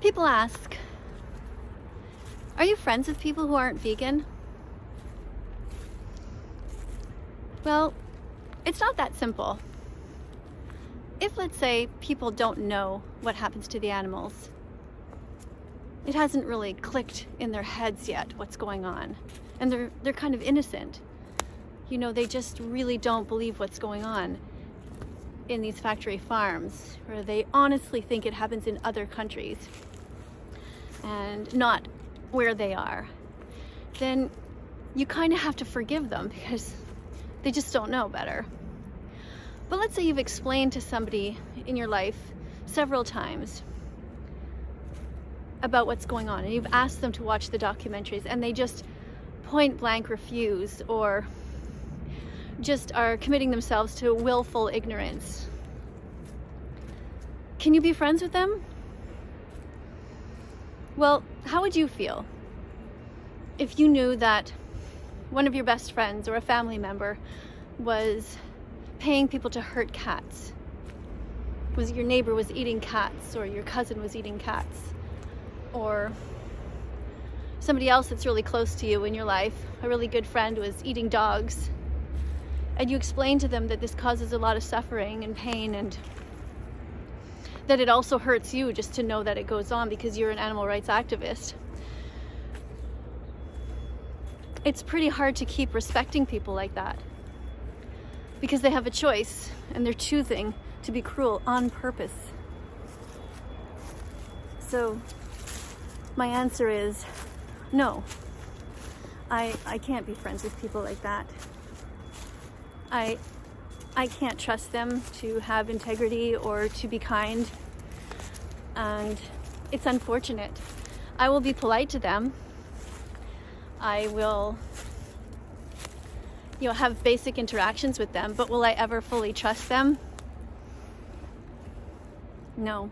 People ask, are you friends with people who aren't vegan? Well, it's not that simple. If, let's say, people don't know what happens to the animals, it hasn't really clicked in their heads yet what's going on, and they're kind of innocent. You know, they just really don't believe what's going on in these factory farms, or they honestly think it happens in other countries and not where they are. Then you kind of have to forgive them because they just don't know better. But let's say you've explained to somebody in your life several times about what's going on, and you've asked them to watch the documentaries and they just point blank refuse, or just are committing themselves to willful ignorance. Can you be friends with them? Well, how would you feel if you knew that one of your best friends or a family member was paying people to hurt cats? Was your neighbor was eating cats, or your cousin was eating cats, or somebody else that's really close to you in your life, a really good friend, was eating dogs, and you explain to them that this causes a lot of suffering and pain, and that it also hurts you just to know that it goes on because you're an animal rights activist. It's pretty hard to keep respecting people like that because they have a choice and they're choosing to be cruel on purpose. So my answer is no. I can't be friends with people like that. I can't trust them to have integrity or to be kind, and it's unfortunate. I will be polite to them. I will, have basic interactions with them, but will I ever fully trust them? No.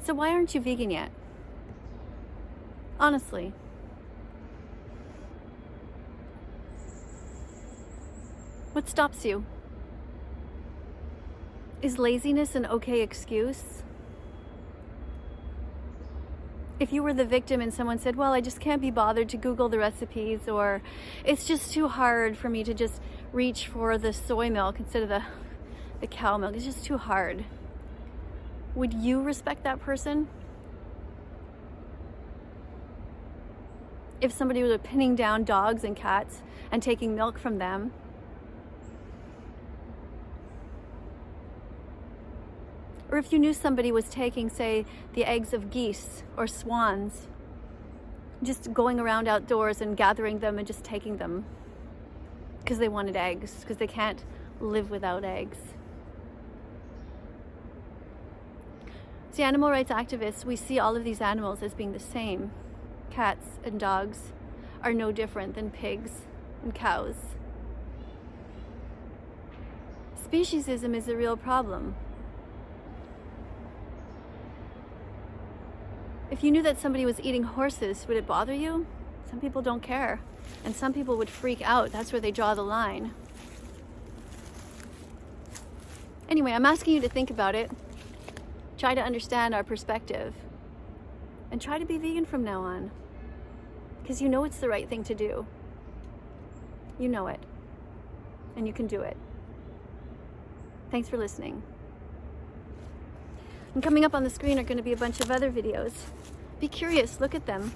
So why aren't you vegan yet? Honestly. What stops you? Is laziness an okay excuse? If you were the victim and someone said, well, I just can't be bothered to Google the recipes, or it's just too hard for me to just reach for the soy milk instead of the cow milk, it's just too hard. Would you respect that person? If somebody was pinning down dogs and cats and taking milk from them, or if you knew somebody was taking, say, the eggs of geese or swans, just going around outdoors and gathering them and just taking them because they wanted eggs, because they can't live without eggs. See, animal rights activists, we see all of these animals as being the same. Cats and dogs are no different than pigs and cows. Speciesism is a real problem. If you knew that somebody was eating horses, would it bother you? Some people don't care, and some people would freak out. That's where they draw the line. Anyway, I'm asking you to think about it. Try to understand our perspective, and try to be vegan from now on, because you know it's the right thing to do. You know it, and you can do it. Thanks for listening. And coming up on the screen are going to be a bunch of other videos. Be curious, look at them,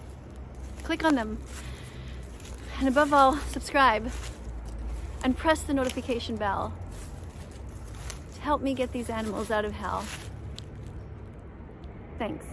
click on them, and above all, subscribe and press the notification bell to help me get these animals out of hell. Thanks.